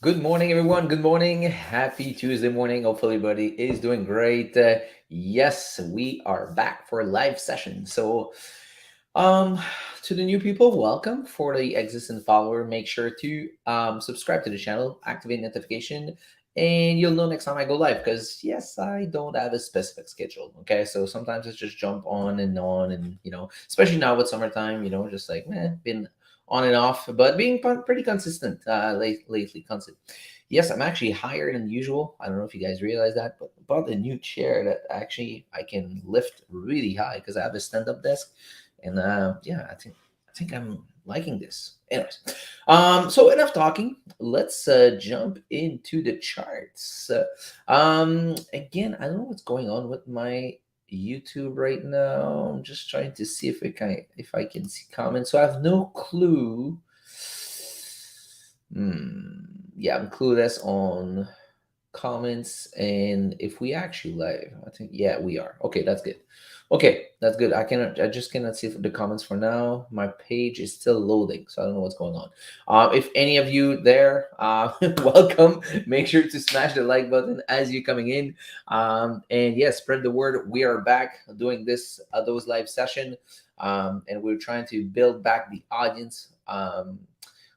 Good morning, everyone. Good morning. Happy Tuesday morning. Hopefully, everybody is doing great. Yes, we are back for a live session. Um, to the new people, welcome. For the existing follower, make sure to subscribe to the channel, activate notification, and you'll know next time I go live. Because yes, I don't have a specific schedule. Okay, so sometimes it's just jump on, and especially now with summertime, just like been on and off, but being pretty consistent lately. Constant. Yes, I'm actually higher than usual. I don't know if you guys realize that, but bought a new chair that actually I can lift really high because I have a stand-up desk, and yeah, I think I'm liking this. Anyways, so enough talking. Let's jump into the charts. Again, I don't know what's going on with my YouTube right now. I'm just trying to see if I can see comments. So I have no clue. Yeah, I'm clueless on comments and if we actually live. I think yeah, we are. Okay, that's good. Okay, that's good. I just cannot see the comments for now. My page is still loading, so I don't know what's going on. If any of you there, welcome. Make sure to smash the like button as you coming in. And yes, spread the word. We are back doing this those live session. And we're trying to build back the audience.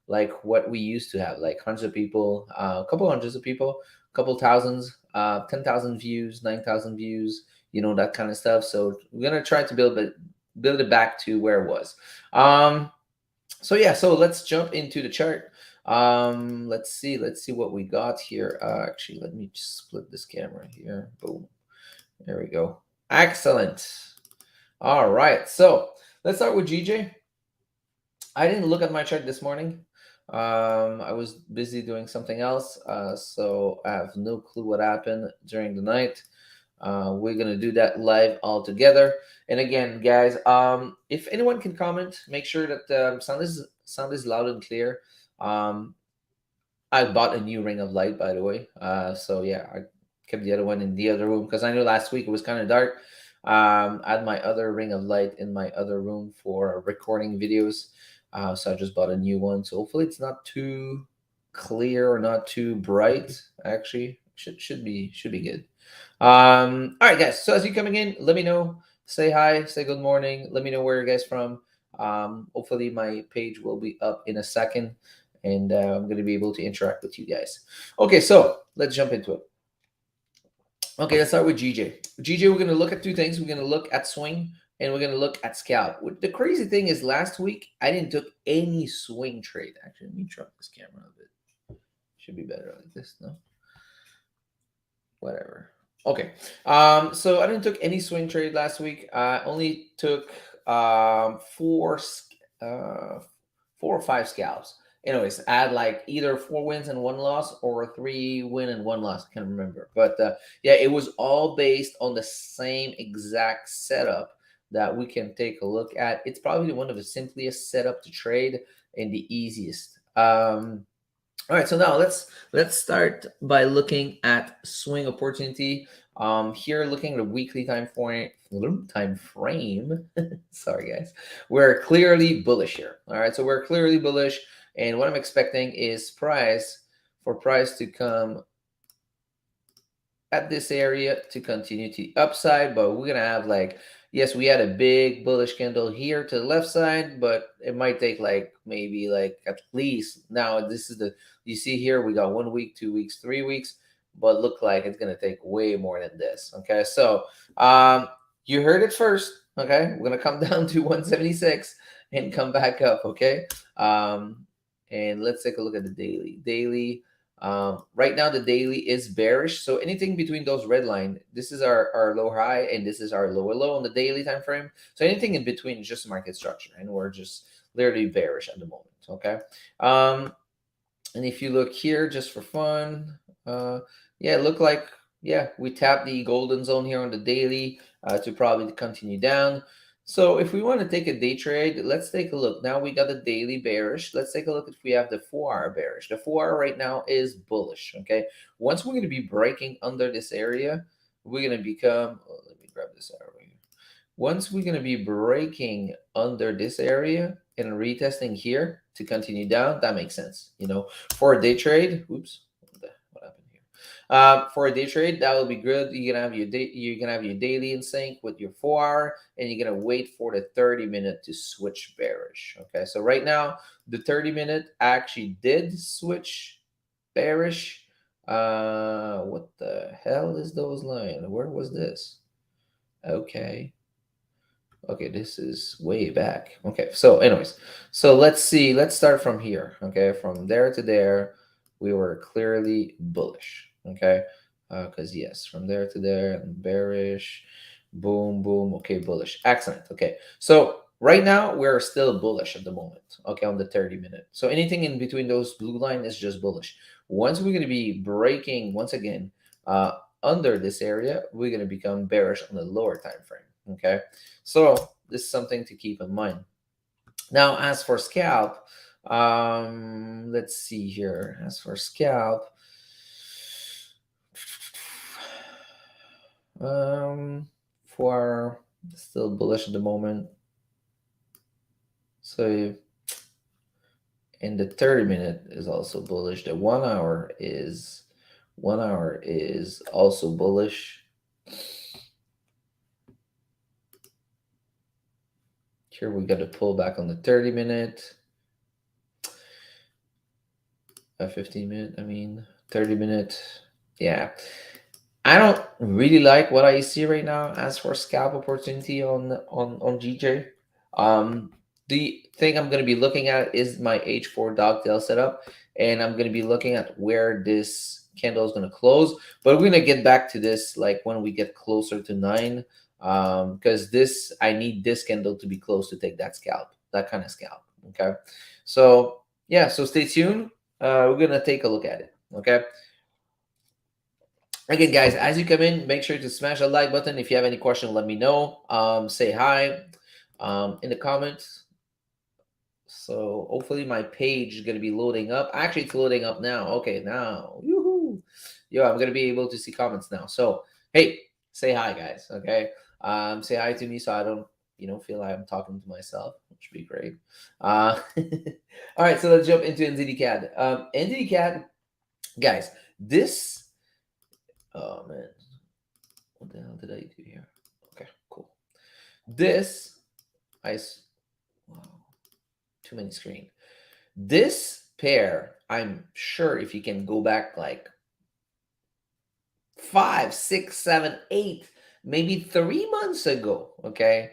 Like what we used to have, like hundreds of people, a couple hundreds of people, couple thousands, 10,000 views, 9,000 views, that kind of stuff. So we're gonna try to build it back to where it was. Um, so yeah, so let's jump into the chart. Let's see what we got here. Actually, let me just split this camera here. Boom. There we go. Excellent. All right. So let's start with GJ. I didn't look at my chart this morning. I was busy doing something else, so I have no clue what happened during the night. We're gonna do that live all together. And again, guys, if anyone can comment, make sure that sound is loud and clear. Um, I bought a new ring of light, by the way. So yeah, I kept the other one in the other room because I knew last week it was kind of dark. I had my other ring of light in my other room for recording videos. So I just bought a new one. So hopefully it's not too clear or not too bright. Actually, should be good. All right, guys. So as you coming in, let me know. Say hi. Say good morning. Let me know where you guys from. Hopefully my page will be up in a second, and I'm going to be able to interact with you guys. Okay, so let's jump into it. Okay, let's start with GJ. GJ, we're going to look at two things. We're going to look at swing and we're going to look at scalp. The crazy thing is last week I didn't took any swing trade. Actually, let me drop this camera a bit. Should be better like this, no? Whatever. Okay. So I didn't took any swing trade last week. I only took uh, 4 or 5 scalps. Anyways, I had like either 4 wins and 1 loss or 3 win and 1 loss. I can't remember, but yeah, it was all based on the same exact setup that we can take a look at. It's probably one of the simplest setup to trade and the easiest. All right, so now let's start by looking at swing opportunity. Here, looking at the weekly time frame. Sorry, guys, we're clearly bullish here. All right, so we're clearly bullish, and what I'm expecting is price to come at this area to continue to upside, but we're gonna have like, yes, we had a big bullish candle here to the left side, but it might take like maybe like at least now this is the you see here we got 1 week, 2 weeks, 3 weeks, but look like it's gonna take way more than this. Okay, so you heard it first. Okay, we're gonna come down to 176 and come back up. Okay, um and let's take a look at the daily. Right now, the daily is bearish. So anything between those red line, this is our low high and this is our lower low on the daily time frame. So anything in between is just market structure, and we're just literally bearish at the moment. Okay. Um, and if you look here, just for fun, yeah, look like yeah we tapped the golden zone here on the daily to probably continue down. So if we want to take a day trade, let's take a look. Now we got the daily bearish. Let's take a look if we have the 4 hour bearish. The 4 hour right now is bullish. Okay. Once we're going to be breaking under this area, we're going to become. Oh, let me grab this arrow here. Once we're going to be breaking under this area, and retesting here to continue down, that makes sense. For a day trade, oops, what happened here? For a day trade, that will be good. You're gonna have your daily in sync with your 4 hour, and you're gonna wait for the 30-minute to switch bearish. Okay, so right now the 30-minute actually did switch bearish. What the hell is those lines? Where was this? Okay. Okay, this is way back. Okay, so anyways, so let's see. Let's start from here. Okay, from there to there, we were clearly bullish. Okay, because yes, from there to there, bearish, boom, boom. Okay, bullish. Excellent. Okay, so right now we're still bullish at the moment. Okay, on the 30-minute. So anything in between those blue line is just bullish. Once we're going to be breaking once again under this area, we're going to become bearish on the lower time frame. Okay, so this is something to keep in mind. Now, as for scalp, let's see here. As for scalp, for still bullish at the moment. So, in the 30-minute is also bullish. The 1 hour is also bullish. Here we got to pull back on the 30-minute. 15-minute, 30-minute. Yeah. I don't really like what I see right now as for scalp opportunity on GJ. The thing I'm going to be looking at is my H4 dogtail setup, and I'm going to be looking at where this candle is going to close. But we're going to get back to this like when we get closer to 9, because I need this candle to be close to take that kind of scalp. Okay, so yeah, so stay tuned. We're going to take a look at it. Okay. Again, guys, as you come in, make sure to smash the like button. If you have any question, let me know. Say hi in the comments. So hopefully my page is going to be loading up. Actually, it's loading up now. Okay, now. Yoo-hoo. Yo, I'm going to be able to see comments now. So, hey, say hi, guys. Okay. Say hi to me so I don't, feel like I'm talking to myself, which would be great. All right, so let's jump into NZD-CAD. NZD-CAD, guys, this. Oh, man. What the hell did I do here? Okay, cool. This, wow, too many screen. This pair, I'm sure if you can go back like 5, 6, 7, 8, maybe 3 months ago, okay?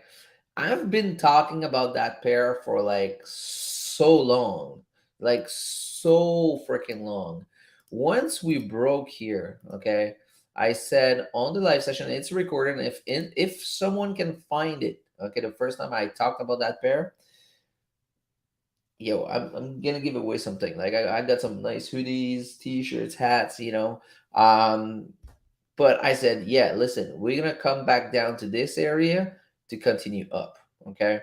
I've been talking about that pair for like so long, like so freaking long. Once we broke here, okay, I said on the live session, it's recorded. If someone can find it, okay, the first time I talked about that pair, yo, I'm gonna give away something. Like I got some nice hoodies, t-shirts, hats, but I said, yeah, listen, we're gonna come back down to this area to continue up. Okay.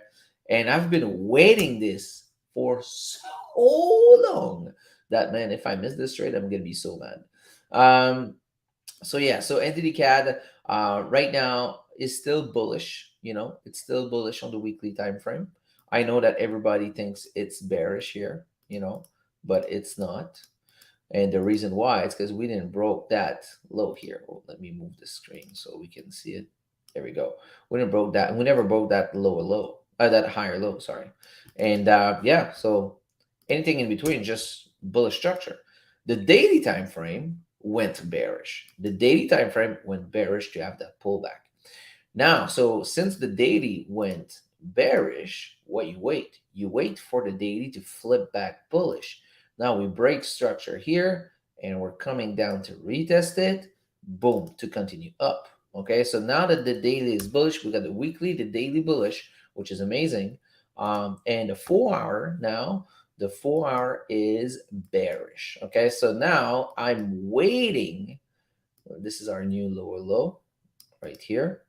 And I've been waiting this for so long that, man, if I miss this trade, I'm gonna be so mad. So yeah, so entity CAD right now is still bullish. It's still bullish on the weekly time frame. I know that everybody thinks it's bearish here, but it's not. And the reason why is because we didn't broke that low here. Oh, let me move the screen so we can see it. There we go. We didn't broke that. We never broke that lower low, that higher low. Sorry. And yeah, so anything in between, just bullish structure. The daily time frame went bearish. The daily time frame went bearish to have that pullback. Now, so since the daily went bearish, what you wait? You wait for the daily to flip back bullish. Now we break structure here and we're coming down to retest it. Boom, to continue up. Okay, so now that the daily is bullish, we got the weekly, the daily bullish, which is amazing. And the 4 hour now, the 4 hour is bearish. Okay, so now I'm waiting. This is our new lower low right here.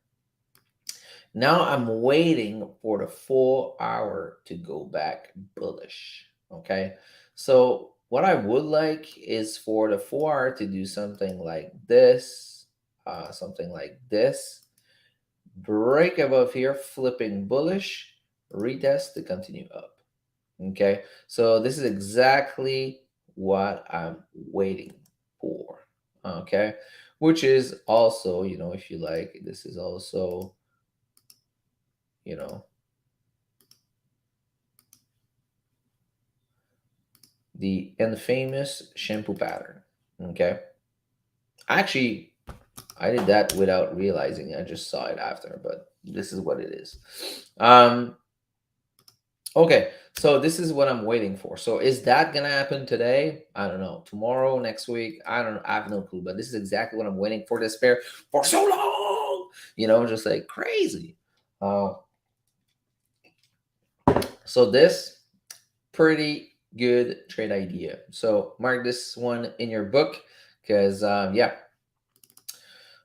Now I'm waiting for the 4 hour to go back bullish. Okay. So what I would like is for the 4 hour to do something like this, break above here, flipping bullish, retest to continue up. Okay, so this is exactly what I'm waiting for. Okay, which is also, if you like, this is also, you know, the infamous shampoo pattern. Okay, actually, I did that without realizing. I just saw it after, but this is what it is. Okay, so this is what I'm waiting for. So is that gonna happen today? I don't know. Tomorrow, next week? I don't know. I have no clue. But this is exactly what I'm waiting for this pair for so long. Just like crazy. Uh, so this pretty good trade idea. So mark this one in your book because yeah.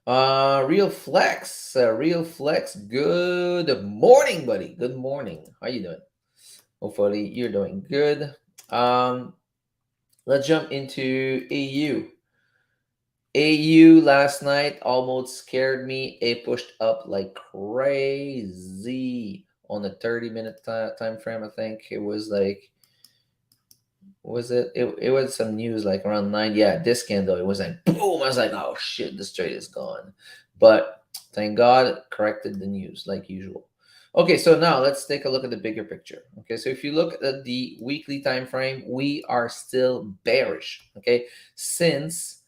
Real flex. Good morning, buddy. Good morning. How you doing? Hopefully you're doing good. Um, let's jump into AU. AU last night almost scared me. It pushed up like crazy on the 30-minute time frame. I think it was like, was it was some news like around 9. Yeah, this candle, it was like boom. I was like, oh shit, this trade is gone. But thank God it corrected the news like usual. Okay, so now let's take a look at the bigger picture. Okay, so if you look at the weekly time frame, we are still bearish. Okay, since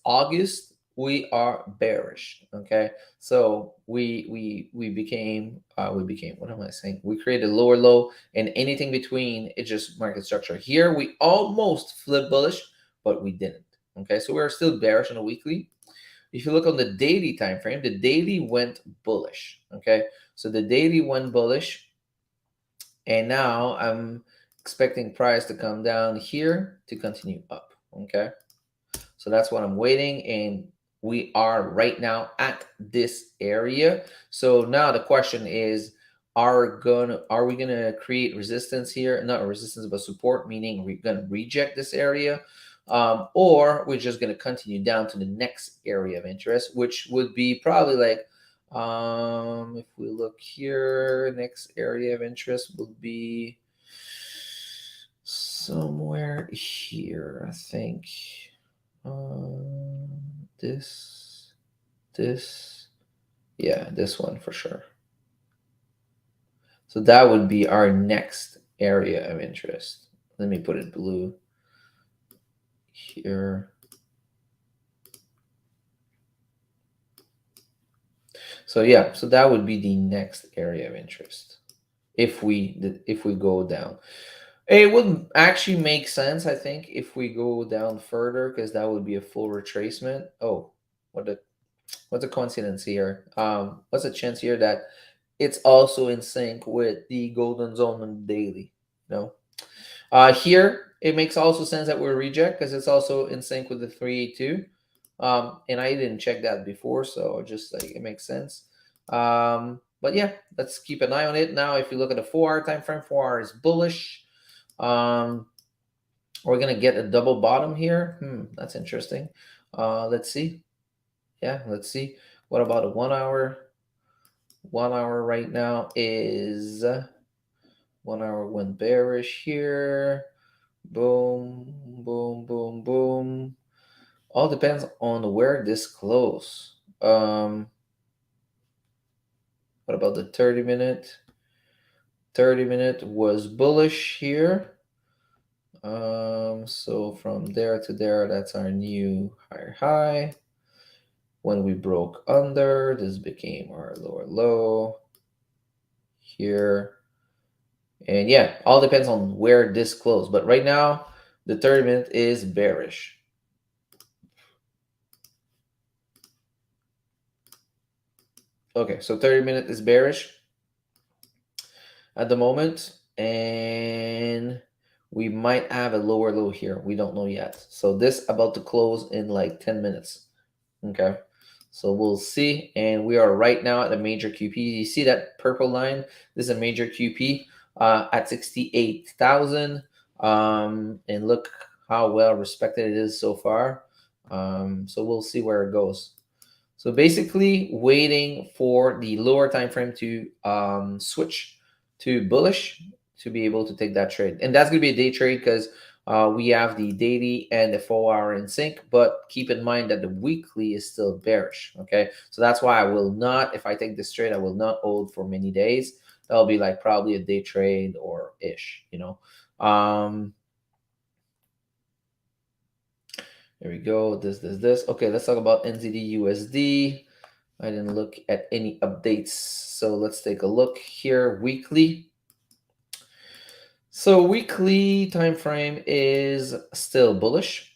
August we are bearish. Okay, so we became, what am I saying, we created lower low, and anything between, it's just market structure. Here we almost flipped bullish, but we didn't. Okay, so we're still bearish on a weekly. If you look on the daily time frame, the daily went bullish. Okay, so the daily went bullish, and now I'm expecting price to come down here to continue up. Okay, so that's what I'm waiting, and we are right now at this area. So now the question is, are we gonna create resistance here? Not resistance, but support, meaning we're gonna reject this area, or we're just gonna continue down to the next area of interest, which would be probably like, if we look here, next area of interest would be somewhere here, I think. Um, this, this, yeah, this one for sure. So that would be our next area of interest. Let me put it blue here. So yeah, so that would be the next area of interest if we go down. It would actually make sense, I think, if we go down further, because that would be a full retracement. Oh, what a what's a coincidence here? What's a chance here that it's also in sync with the golden zone on the daily? No. Here it makes also sense that we're reject because it's also in sync with the 382. And I didn't check that before, so just like it makes sense. But yeah, let's keep an eye on it. Now, if you look at the 4-hour time frame, 4 hour is bullish. Um, we're gonna get a double bottom here. That's interesting. Let's see. Yeah, let's see. What about a 1 hour? 1 hour right now is 1 hour went bearish here. Boom, boom, boom, boom. All depends on where this close. What about the 30-minute? 30-minute was bullish here. So from there to there, that's our new higher high. When we broke under, this became our lower low here. And yeah, all depends on where this closed. But right now, the 30-minute is bearish. Okay, so 30-minute is bearish at the moment, and we might have a lower low here. We don't know yet. So this about to close in like 10 minutes. Okay, so we'll see. And we are right now at a major QP. You see that purple line? This is a major QP at 68,000. And look how well respected it is so far. So we'll see where it goes. So basically waiting for the lower time frame to switch to bullish. to be able to take that trade. And that's going to be a day trade because we have the daily and the 4 hour in sync. But keep in mind that the weekly is still bearish. Okay. So that's why I will not, if I take this trade, I will not hold for many days. That'll be like probably a day trade or ish, you know. There we go. This. Okay, let's talk about NZD USD. I didn't look at any updates. So let's take a look here. Weekly. So weekly time frame is still bullish.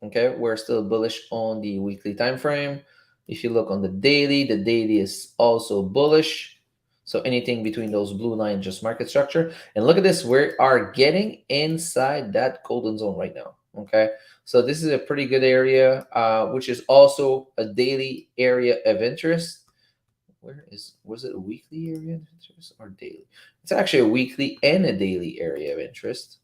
Okay, we're still bullish on the weekly time frame. If you look on the daily is also bullish. So anything between those blue lines, just market structure. And look at this, we are getting inside that golden zone right now. Okay, so this is a pretty good area, which is also a daily area of interest. Was it a weekly area of interest or daily? It's actually a weekly and a daily area of interest.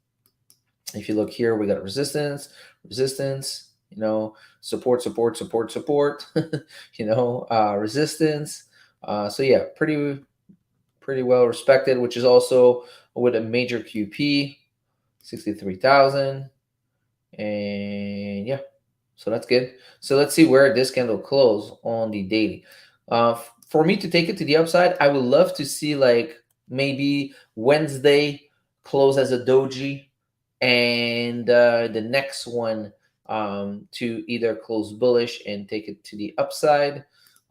If you look here, we got resistance, you know, support, you know, resistance. So yeah, pretty well respected, which is also with a major QP, 63,000. And yeah, so that's good. So let's see where this candle close on the daily. For me to take it to the upside, I would love to see like maybe Wednesday close as a doji, and the next one to either close bullish and take it to the upside.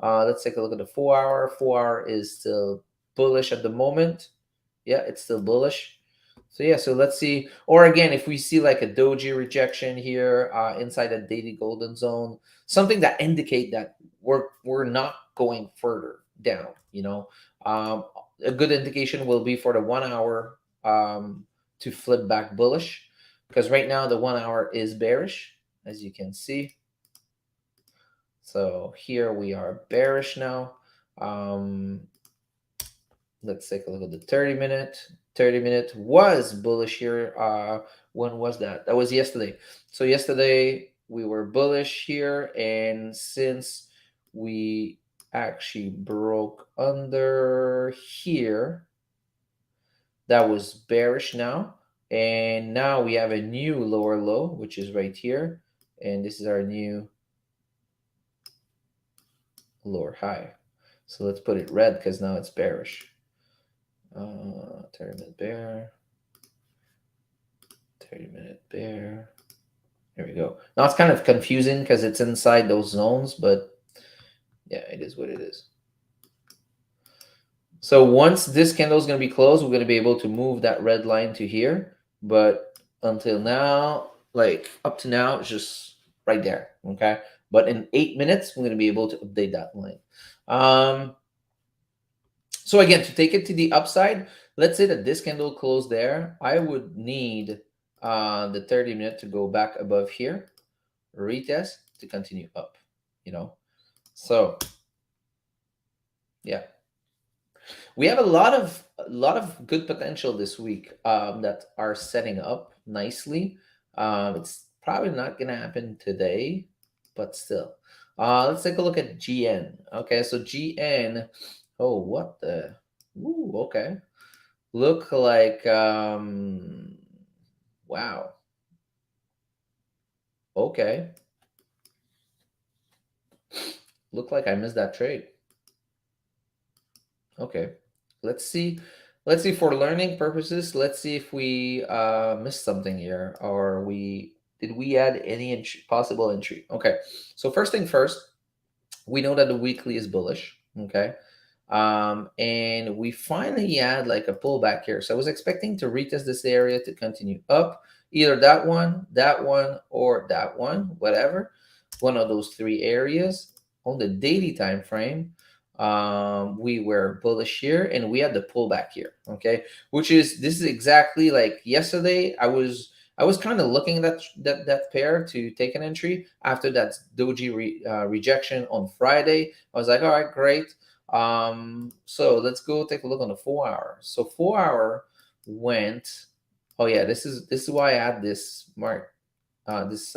Let's take a look at the 4 hour. 4 hour is still bullish at the moment. Yeah, it's still bullish. So yeah, so let's see. Or again, if we see like a doji rejection here inside a daily golden zone, something that indicate that we're not going further down. You know, a good indication will be for the 1 hour to flip back bullish, because right now the 1 hour is bearish, as you can see. So here we are bearish now. Let's take a look at the 30-minute. 30-minute was bullish here. When was that? That was yesterday. So yesterday we were bullish here, and since we actually broke under here, that was bearish now. And now we have a new lower low, which is right here. And this is our new lower high. So let's put it red because now it's bearish. 30-minute bear, 30-minute bear. There we go. Now it's kind of confusing because it's inside those zones, but yeah, it is what it is. So once this candle is going to be closed, we're going to be able to move that red line to here. But until now, like up to now, it's just right there. Okay. But in 8 minutes, we're going to be able to update that line. So again, to take it to the upside, let's say that this candle closed there. I would need the 30-minute to go back above here, retest to continue up, you know. So yeah, we have a lot of good potential this week that are setting up nicely. It's probably not gonna happen today, but still. Let's take a look at GN. Okay, so GN. Oh, what the? Ooh, okay. Look like wow. Okay. Look like I missed that trade. Okay. Let's see. Let's see, for learning purposes, let's see if we missed something here, or did we add any possible entry. Okay. So first thing first, we know that the weekly is bullish. Okay. And we finally had like a pullback here. So I was expecting to retest this area to continue up, either that one, or that one, whatever, one of those three areas. On the daily time frame, we were bullish here, and we had the pullback here. Okay, this is exactly like yesterday. I was kind of looking at that pair to take an entry after that doji rejection on Friday. I was like, all right, great. So let's go take a look on the 4 hour. So 4 hour went. Oh yeah, this is why I had this mark, this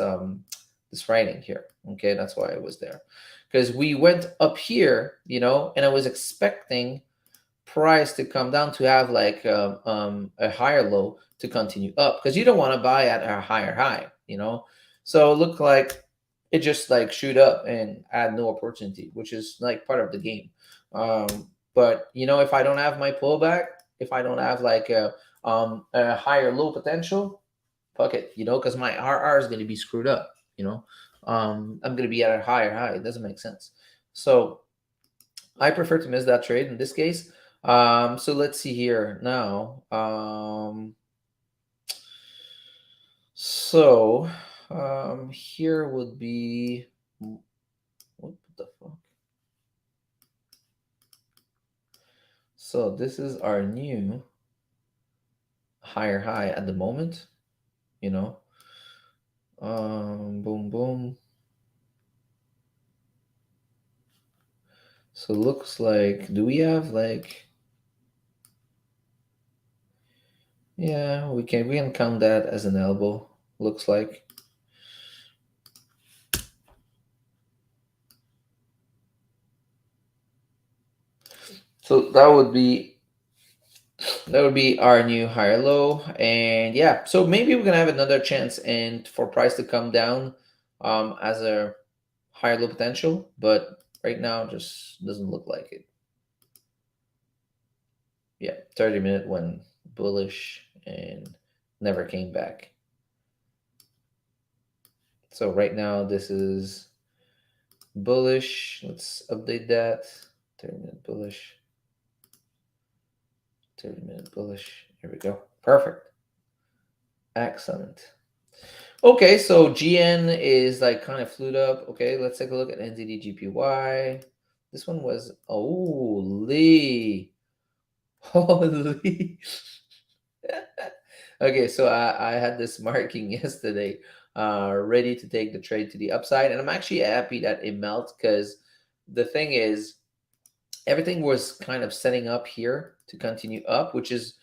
writing here. Okay, that's why it was there, because we went up here, you know, and I was expecting price to come down to have like a higher low to continue up, because you don't want to buy at a higher high, you know. So it looked like it just like shoot up and add no opportunity, which is like part of the game. But you know, if I don't have my pullback, if I don't have like a higher low potential, fuck it, you know, because my RR is going to be screwed up, you know. I'm going to be at a higher high. It doesn't make sense. So I prefer to miss that trade in this case. So let's see here now. So here would be what the fuck? So this is our new higher high at the moment, you know. Boom, boom. So looks like, do we have like, yeah, we can count that as an elbow, looks like. So that would be our new higher low. And yeah, so maybe we're gonna have another chance and for price to come down as a higher low potential, but right now just doesn't look like it. Yeah, 30-minute went bullish and never came back. So right now this is bullish. Let's update that. 30-minute bullish. 30-minute bullish. Here we go. Perfect. Excellent. Okay, so GN is like kind of flued up. Okay, let's take a look at NZD This one was holy, holy. Okay, so I had this marking yesterday, ready to take the trade to the upside, and I'm actually happy that it melted because the thing is, everything was kind of setting up here to continue up, which is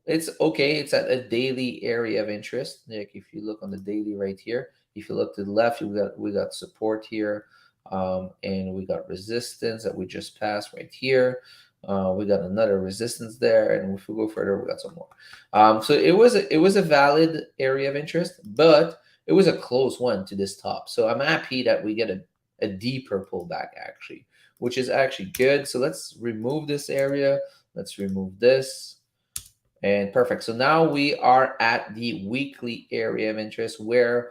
it's okay. It's at a daily area of interest. Like if you look on the daily right here, if you look to the left, we got support here, and we got resistance that we just passed right here. We got another resistance there, and if we go further, we got some more. So it was a valid area of interest, but it was a close one to this top. So I'm happy that we get a deeper pullback actually, which is actually good. So let's remove this area. Let's remove this. And perfect. So now we are at the weekly area of interest where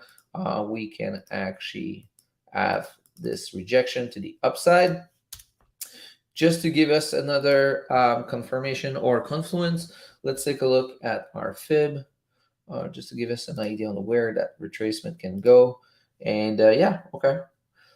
we can actually have this rejection to the upside. Just to give us another confirmation or confluence, let's take a look at our fib, just to give us an idea on where that retracement can go. And yeah, okay.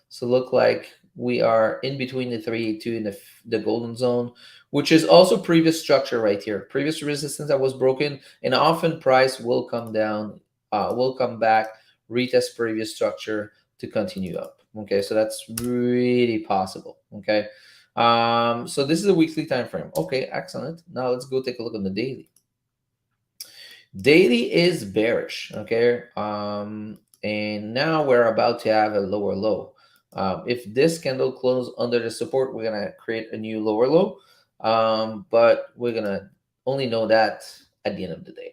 So look like we are in between the 382 and the golden zone, which is also previous structure right here. Previous resistance that was broken, and often price will come down, will come back, retest previous structure to continue up. Okay, so that's really possible. Okay, so this is a weekly time frame. Okay, excellent. Now let's go take a look on the daily. Daily is bearish. Okay, and now we're about to have a lower low. If this candle closes under the support, we're gonna create a new lower low, but we're gonna only know that at the end of the day.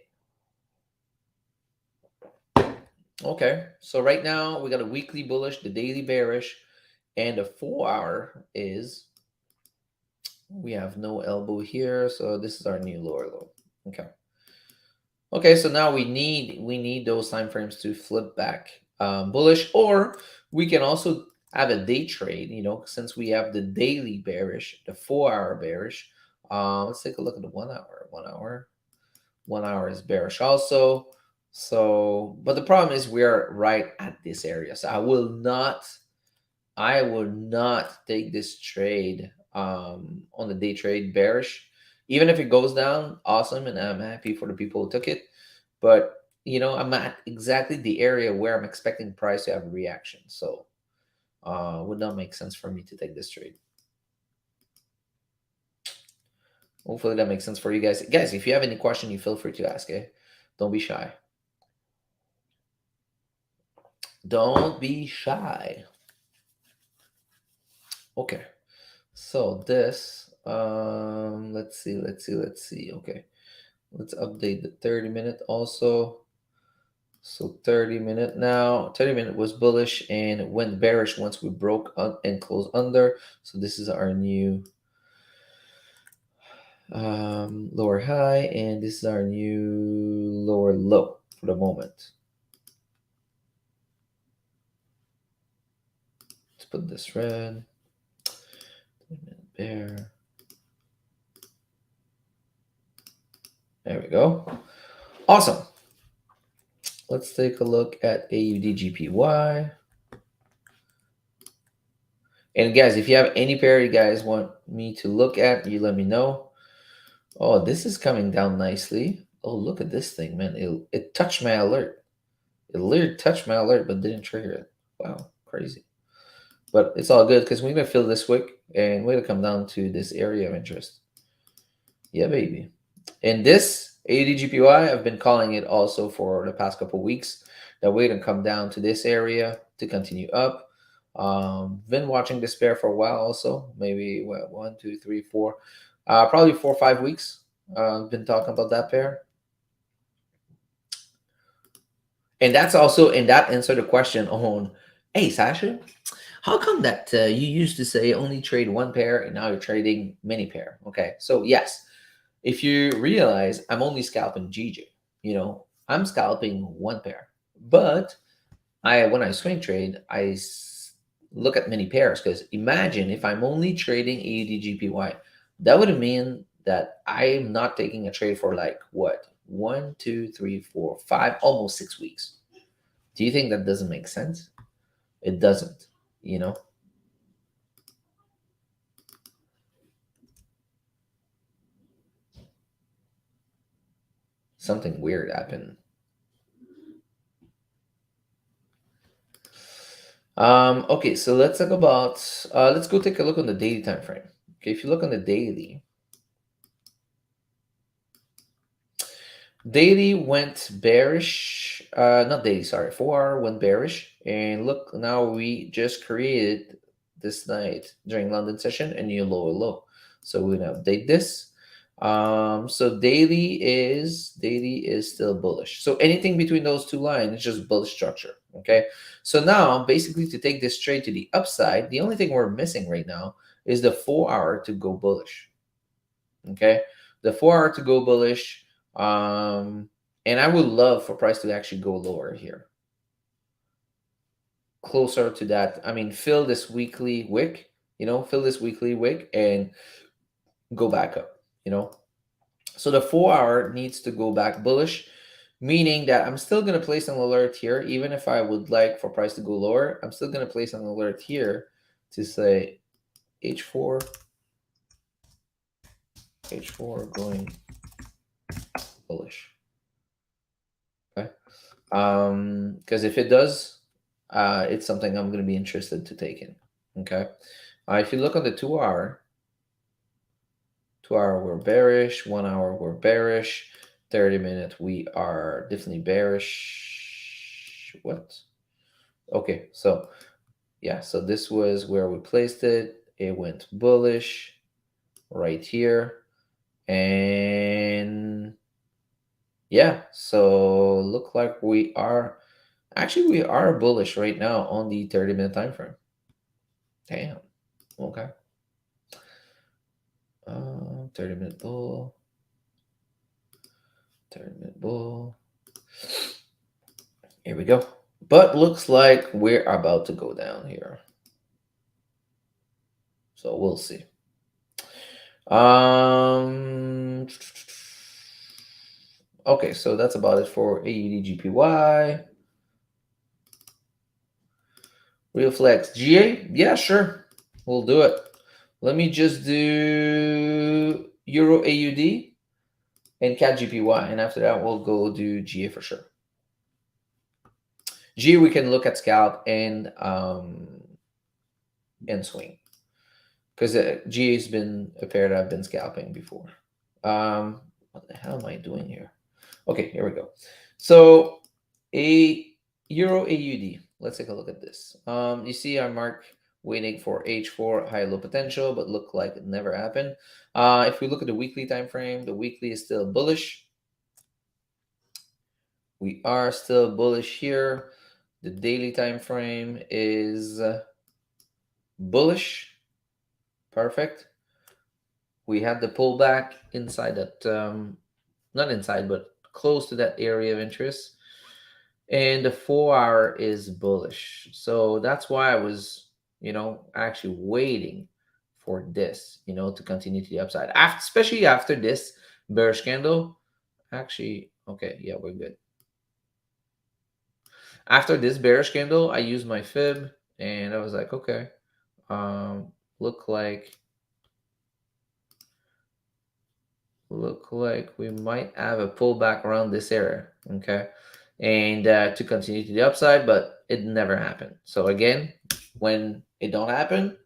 Okay, so right now we got a weekly bullish, the daily bearish, and the 4-hour is, we have no elbow here, so this is our new lower low. Okay. Okay, so now we need those time frames to flip back bullish, or we can also have a day trade. You know, since we have the daily bearish, the 4-hour bearish. Let's take a look at the 1 hour. 1 hour is bearish also. So, but the problem is we're right at this area. So I will not take this trade on the day trade bearish. Even if it goes down, awesome, and I'm happy for the people who took it. But you know, I'm at exactly the area where I'm expecting price to have a reaction. So would not make sense for me to take this trade. Hopefully that makes sense for you guys. Guys, if you have any question, you feel free to ask. Okay, don't be shy. Don't be shy. Okay, so this Let's see. Okay, let's update the 30-minute also. So 30-minute now. 30-minute was bullish and it went bearish once we broke and closed under. So this is our new lower high, and this is our new lower low for the moment. Let's put this red. Bear. There we go. Awesome. Let's take a look at AUDGPY. And guys, if you have any pair you guys want me to look at, you let me know. Oh, this is coming down nicely. Oh, look at this thing, man. It touched my alert. It literally touched my alert, but didn't trigger it. Wow, crazy. But it's all good because we're going to fill this wick and we're going to come down to this area of interest. Yeah, baby. And this AUDGPY, I've been calling it also for the past couple weeks. That we're going to come down to this area to continue up. Been watching this pair for a while also. Maybe what, 1, 2, 3, 4. Probably 4 or 5 weeks. Been talking about that pair. And that's also, and that answered the question on, hey, Sasha, how come that you used to say only trade one pair and now you're trading many pair? Okay, so yes, if you realize I'm only scalping GJ, I'm scalping one pair. But when I swing trade, look at many pairs because imagine if I'm only trading AUDGPY, that would mean that I'm not taking a trade for like what? 1, 2, 3, 4, 5, almost 6 weeks. Do you think that doesn't make sense? It doesn't, you know? Something weird happened. Okay, so let's talk about let's go take a look on the daily time frame. Okay, if you look on the daily, daily went bearish, not daily, sorry, 4 hour went bearish. And look, now we just created this night during London session a new lower low. So we're gonna update this. So daily is still bullish. So anything between those two lines is just bullish structure. Okay. So now basically to take this trade to the upside, the only thing we're missing right now is the 4 hour to go bullish. Okay. The 4 hour to go bullish. And I would love for price to actually go lower here. Closer to that. I mean, fill this weekly wick, fill this weekly wick and go back up, So the 4 hour needs to go back bullish, meaning that I'm still going to place an alert here. Even if I would like for price to go lower, I'm still going to place an alert here to say H4 going bullish. Okay. Because if it does, it's something I'm going to be interested to take in. Okay. If you look on the 2 hour, 2 hour we're bearish, 1 hour we're bearish, 30-minute we are definitely bearish. What? Okay, so yeah, so this was where we placed it. It went bullish right here. And yeah, so look like we are bullish right now on the 30-minute time frame. Damn. Okay. 30-minute bull. 30-minute bull. Here we go. But looks like we're about to go down here. So we'll see. Okay, so that's about it for AUDGPY. Real Flex. GA? Yeah, sure. We'll do it. Let me just do Euro AUD and CAD GPY. And after that, we'll go do GA for sure. GA, we can look at scalp and swing. Because GA has been a pair that I've been scalping before. What the hell am I doing here? Okay, here we go. So a Euro AUD. Let's take a look at this. You see I mark waiting for H4 high low potential, but look like it never happened. If we look at the weekly time frame, the weekly is still bullish. We are still bullish here. The daily time frame is bullish. Perfect. We had the pullback inside that, not inside, but close to that area of interest. And the 4 hour is bullish. So that's why I was, actually waiting for this, to continue to the upside. After, especially after this bearish candle. Actually, okay, yeah, we're good. After this bearish candle, I used my fib and I was like, okay, um, look like we might have a pullback around this area, okay, and to continue to the upside, but it never happened. So again, when it don't happen,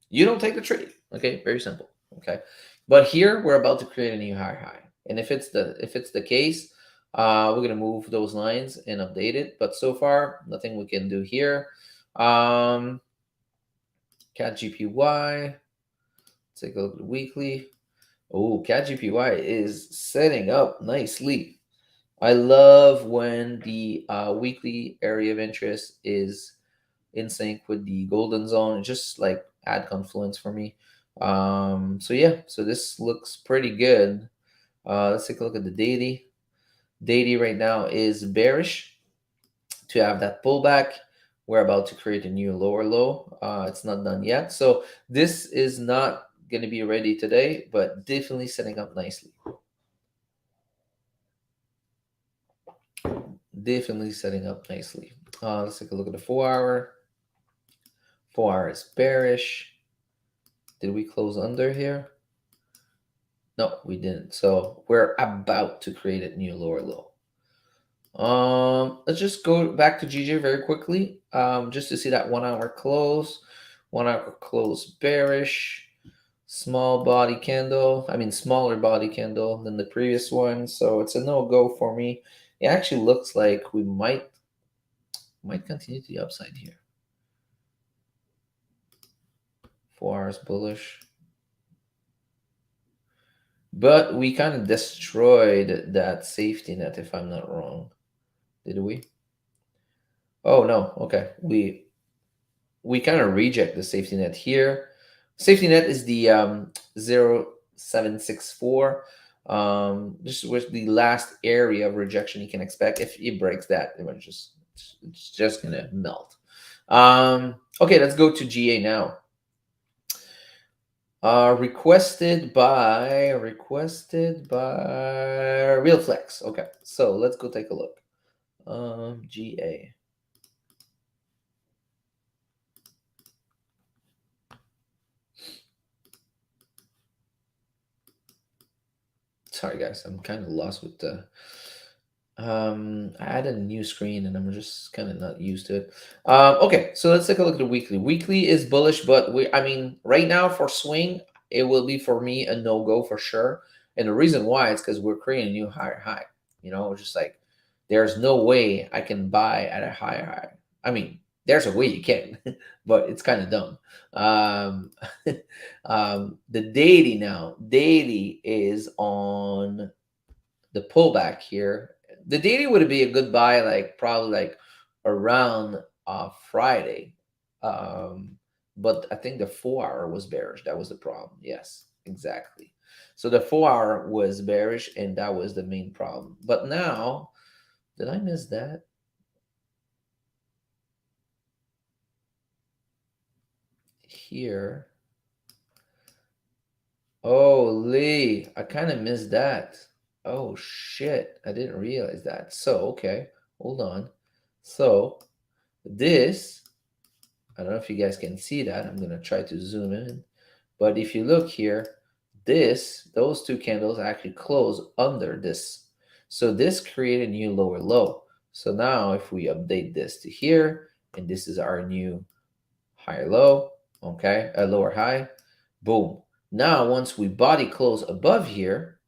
you don't take the trade. Okay, very simple. Okay, but here we're about to create a new higher high, and if it's the case, we're gonna move those lines and update it. But so far, nothing we can do here. Cat GPY. Take a look at the weekly. Oh, Cat GPY is setting up nicely. I love when the weekly area of interest is in sync with the golden zone. It just like add confluence for me. So yeah, so this looks pretty good. Let's take a look at the daily. Daily right now is bearish to have that pullback. We're about to create a new lower low. It's not done yet. So this is not going to be ready today, but definitely setting up nicely. Definitely setting up nicely. Let's take a look at the 4 hour. 4 hour is bearish. Did we close under here? No, we didn't. So we're about to create a new lower low. Let's just go back to GJ very quickly, just to see that 1 hour close. 1 hour close bearish. Small body candle. I mean, smaller body candle than the previous one. So it's a no-go for me. It actually looks like we might continue to the upside here. 4 hours bullish. But we kind of destroyed that safety net, if I'm not wrong. Did we? Oh, no. Okay. We kind of reject the safety net here. Safety net is the 0764. This was the last area of rejection you can expect. If it breaks that, it's just gonna melt. Okay, let's go to GA now. Requested by Real Flex. Okay, so let's go take a look. GA. Sorry guys, I'm kind of lost with the I added a new screen and I'm just kind of not used to it. Okay, so let's take a look at the weekly. Weekly is bullish, but right now for swing, it will be for me a no-go for sure. And the reason why is because we're creating a new higher high. Just like there's no way I can buy at a higher high. I mean, there's a way you can, but it's kind of dumb. Um, the daily is on the pullback here. The daily would be a good buy, like probably like around Friday. But I think the 4 hour was bearish. That was the problem. Yes, exactly. So the 4 hour was bearish, and that was the main problem. But now, did I miss that? Here. Oh, Lee, I kind of missed that. Oh, shit. I didn't realize that. So, okay, hold on. So, this, I don't know if you guys can see that. I'm going to try to zoom in. But if you look here, those two candles actually close under this. So this created a new lower low. So now if we update this to here, and this is our new higher low, okay, a lower high, boom. Now, once we body close above here,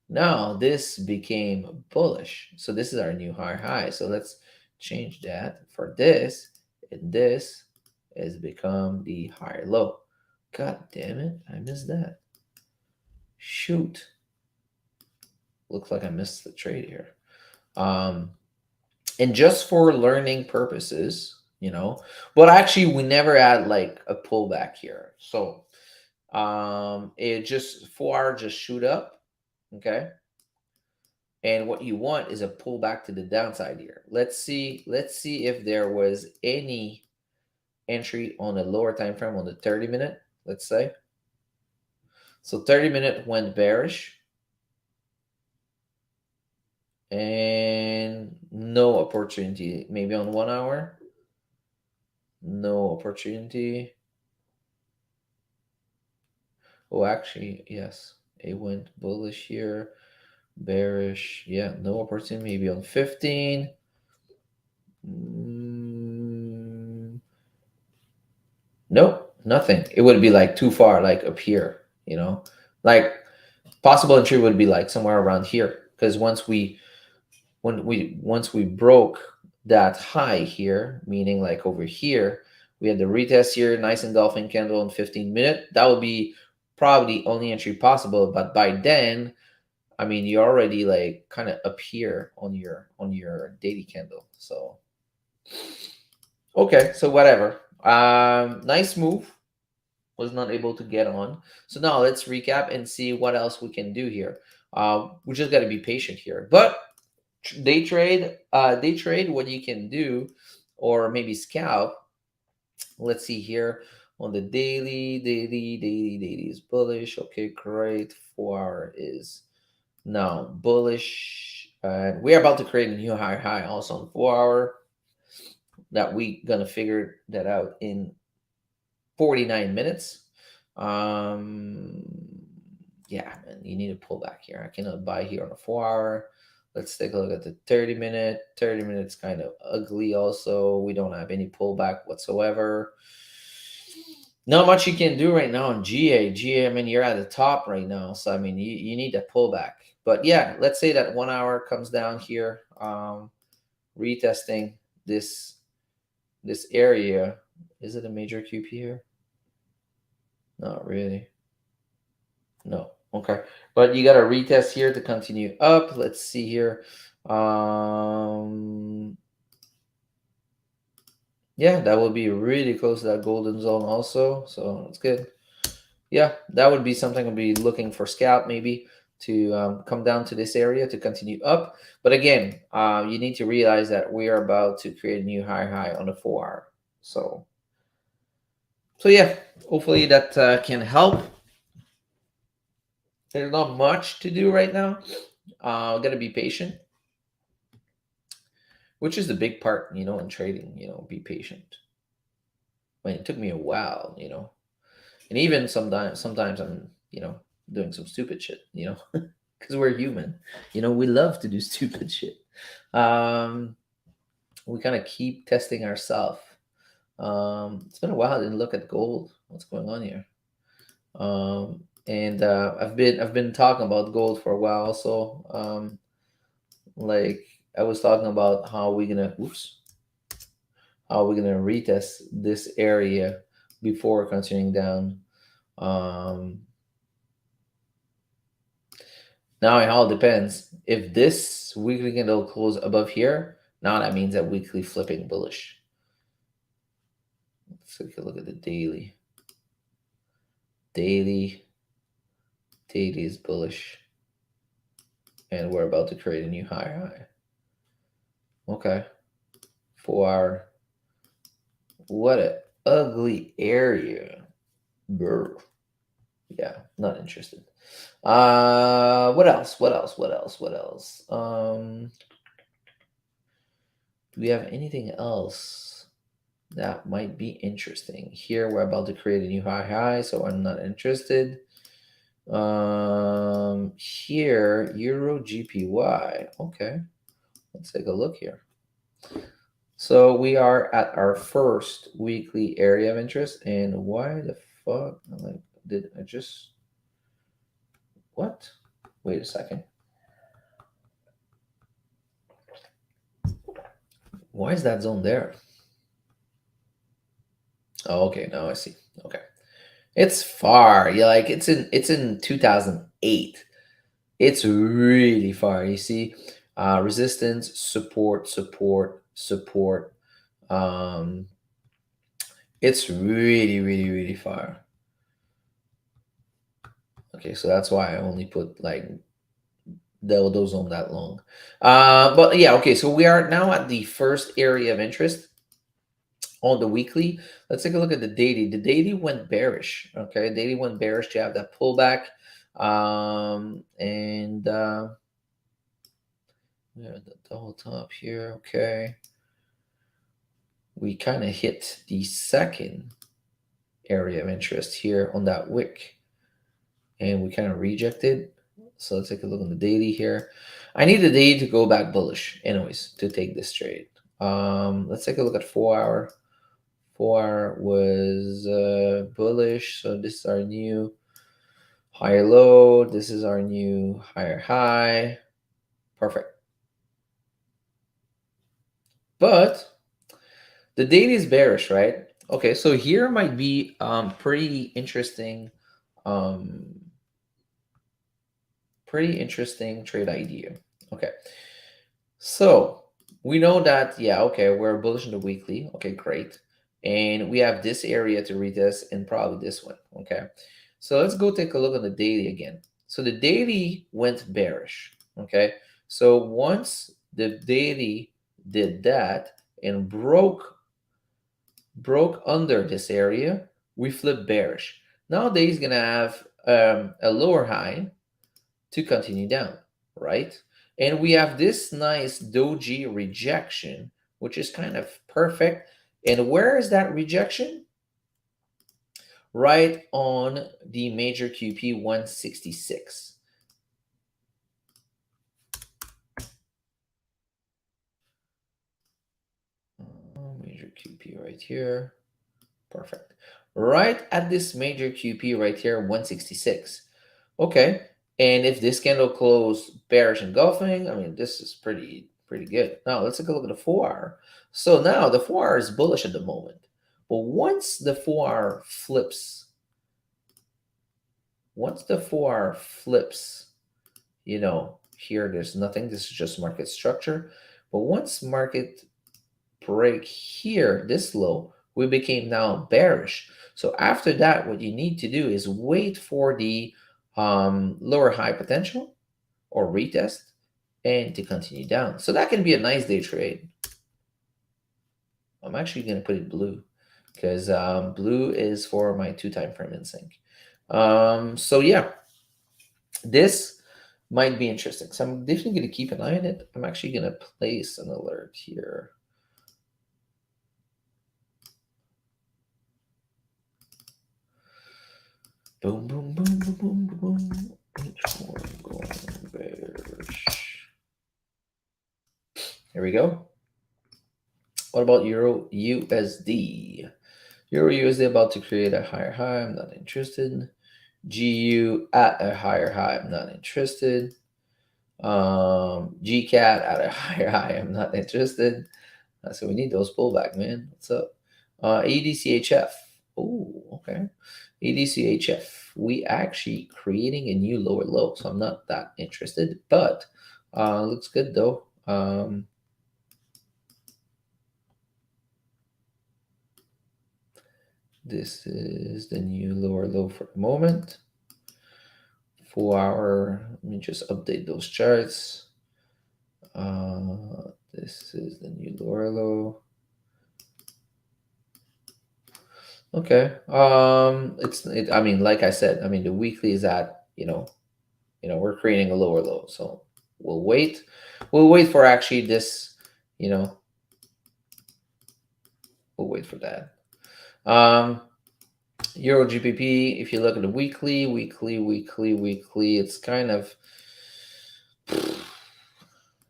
now this became bullish. So this is our new higher high. So let's change that for this, and this, has become the higher low. God damn it, I missed that. Shoot. Looks like I missed the trade here. Um, and just for learning purposes, but actually we never had like a pullback here. So it just 4 hour just shoot up, okay? And what you want is a pullback to the downside here. Let's see if there was any entry on the lower time frame on the 30-minute, let's say. So 30-minute went bearish and no opportunity. Maybe on 1 hour, no opportunity. Oh, actually, yes, it went bullish here, bearish. Yeah, no opportunity. Maybe on 15. Nope, nothing. It would be like too far, like up here, like possible entry would be like somewhere around here. Because once we broke that high here, meaning like over here, we had the retest here, nice engulfing candle in 15-minute. That would be probably the only entry possible. But by then, I mean, you're already like kind of up here on your daily candle. So okay, so whatever. Nice move. Was not able to get on. So now let's recap and see what else we can do here. We just got to be patient here. But day trade, what you can do, or maybe scalp. Let's see here on the daily is bullish. Okay, great. 4 hour is now bullish. And we're about to create a new high also on 4 hour. That we gonna figure that out in 49 minutes. Um, yeah, man, you need to pull back here. I cannot buy here on a 4 hour. Let's take a look at the 30-minute. 30 minutes kind of ugly also. We don't have any pullback whatsoever. Not much you can do right now on GA. GA, I mean, you're at the top right now. So, I mean, you need to pull back. But yeah, let's say that 1 hour comes down here, retesting this area. Is it a major QP here? Not really. No. Okay. But you got to retest here to continue up. Let's see here. Yeah, that would be really close to that golden zone also. So that's good. Yeah, that would be something I'll be looking for scalp maybe to come down to this area to continue up. But again, you need to realize that we are about to create a new high on the 4 hour. So yeah, hopefully that can help. There's not much to do right now. Gotta be patient, which is the big part, in trading. Be patient. I mean, it took me a while, and even sometimes I'm, doing some stupid shit, because we're human. We love to do stupid shit. We kind of keep testing ourselves. It's been a while. I didn't look at gold. What's going on here? And I've been talking about gold for a while. So like I was talking about how we're gonna retest this area before continuing down. Now it all depends. If this weekly candle close above here, now that means that weekly flipping bullish. Let's take a look at the daily. Daily is bullish. And we're about to create a new high. Okay. 4 hour. What a ugly area. Brr. Yeah, not interested. What else? Do we have anything else that might be interesting? Here we're about to create a new high, so I'm not interested. Here, Euro GPY. Okay. Let's take a look here. So we are at our first weekly area of interest, and why the fuck did I just what? Wait a second. Why is that zone there? Oh, okay, now I see. Okay. It's far. Yeah, like it's in 2008. It's really far. You see, resistance, support, support, support. Um, it's really, really, really far. Okay, so that's why I only put like those on that long. But yeah, okay. So we are now at the first area of interest on the weekly. Let's take a look at the daily. The daily went bearish. Okay, daily went bearish to have that pullback. And yeah, the whole top here. Okay, we kind of hit the second area of interest here on that wick, and we kind of rejected. So let's take a look on the daily here. I need the day to go back bullish, anyways, to take this trade. Let's take a look at 4 hour. 4 hour was bullish, so this is our new higher low. This is our new higher high. Perfect. But the daily is bearish, right? Okay, so here might be pretty interesting, um, trade idea. Okay, so we know that, yeah, okay, we're bullish in the weekly. Okay, great. And we have this area to retest and probably this one. Okay, so let's go take a look at the daily again. So the daily went bearish. Okay, so once the daily did that and broke under this area, we flip bearish. Nowadays, gonna have a lower high to continue down, right? And we have this nice doji rejection, which is kind of perfect. And where is that rejection? Right on the major QP 166. Major QP right here. Perfect. Right at this major QP right here, 166. Okay. And if this candle closed bearish engulfing, I mean, this is pretty good. Now let's take a look at the 4 hour. So now the 4 hour is bullish at the moment. But once the 4 hour flips, here there's nothing. This is just market structure. But once market break here, this low, we became now bearish. So after that, what you need to do is wait for the lower high potential or retest and to continue down. So that can be a nice day trade. I'm actually going to put it blue because blue is for my 2 time frame in sync. So yeah, this might be interesting. So I'm definitely going to keep an eye on it. I'm actually going to place an alert here. Boom, boom, boom, boom, boom, boom. H1 going bearish. Here we go. What about Euro USD? Euro USD about to create a higher high. I'm not interested. GU at a higher high. I'm not interested. GCAT at a higher high. I'm not interested. So we need those pullback, man. What's up? EDCHF. Oh, okay. EDCHF. We actually creating a new lower low, so I'm not that interested. But looks good though. This is the new lower low for the moment. 4 hour. Let me just update those charts. This is the new lower low. Okay. I mean, like I said, I mean the weekly is at, we're creating a lower low. So we'll wait. We'll wait for actually this, you know, we'll wait for that. Euro GBP, if you look at the weekly, it's kind of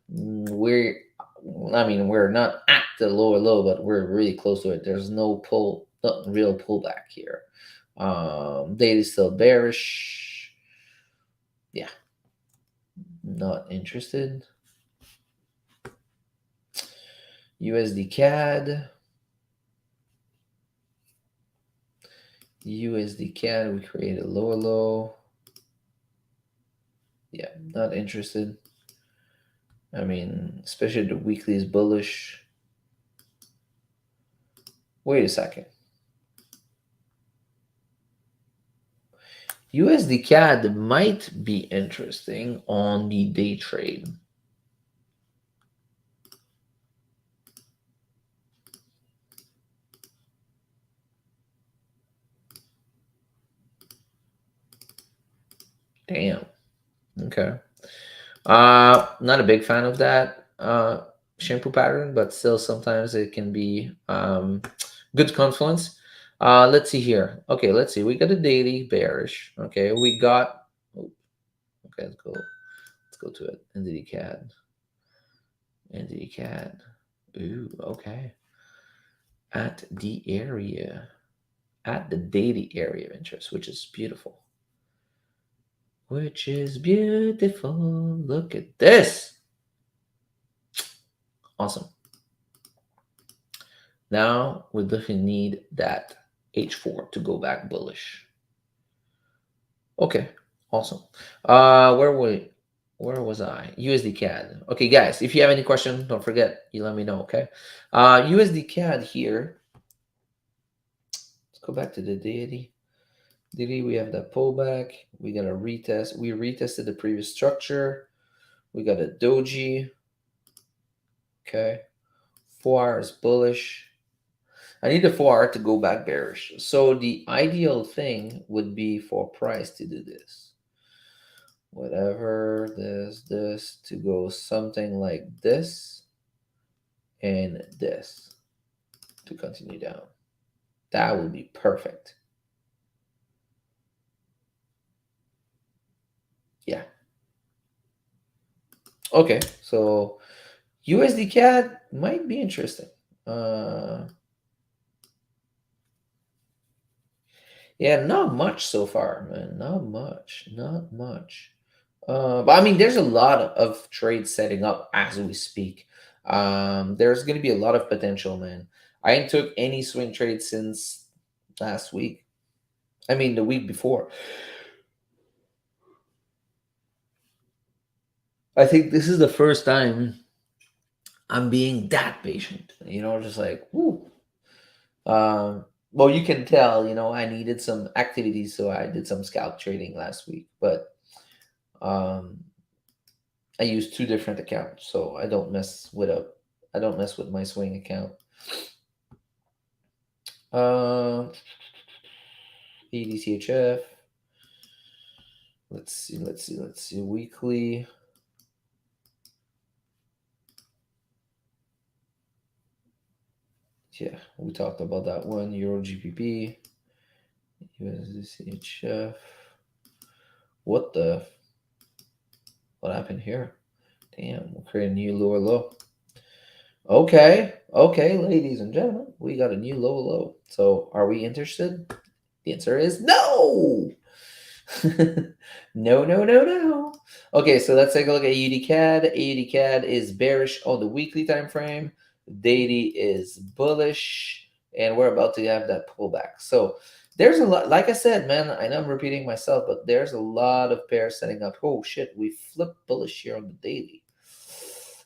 we're I mean, we're not at the lower low, but we're really close to it. There's no real pullback here. Data is still bearish. Yeah, not interested. USD CAD. USD CAD, we created a lower low. Yeah, not interested. I mean, especially the weekly is bullish. Wait a second. USD CAD might be interesting on the day trade. Damn. Okay. Not a big fan of that shampoo pattern, but still sometimes it can be good confluence. Let's see here. Okay, let's see. We got a daily bearish. Okay, we got. Oh, okay, let's go. Let's go to it. Entity CAD. Entity CAD. Ooh, okay. At the area. At the daily area of interest, which is beautiful. Which is beautiful. Look at this. Awesome. Now we definitely need that H4 to go back bullish. Okay, awesome. Where was I? USD CAD. Okay, guys, if you have any question, don't forget, you let me know, okay? USD CAD here. Let's go back to the daily. Daily, we have that pullback. We got a retest. We retested the previous structure. We got a doji. Okay. 4 hours bullish. I need the 4 hour to go back bearish. So the ideal thing would be for price to do this. Whatever this to go something like this and this to continue down. That would be perfect. Yeah. Okay, so USD CAD might be interesting. Yeah, not much so far, man. Not much. Not much. But I mean, there's a lot of trades setting up as we speak. There's going to be a lot of potential, man. I ain't took any swing trades since last week. I mean, the week before. I think this is the first time I'm being that patient. Just like, whoo. Well, you can tell, I needed some activities, so I did some scalp trading last week. But um, I use two different accounts, so I don't mess with my swing account. ADCHF. Let's see. Weekly. Yeah, we talked about that one. Euro GBP. USDCHF. What happened here? Damn, we'll create a new lower low. Okay, ladies and gentlemen, we got a new lower low. So are we interested? The answer is no. No. Okay, so let's take a look at AUD-CAD. AUD-CAD is bearish on the weekly time frame. Daily is bullish, and we're about to have that pullback. So there's a lot. Like I said, man, I know I'm repeating myself, but there's a lot of pairs setting up. Oh shit, we flipped bullish here on the daily.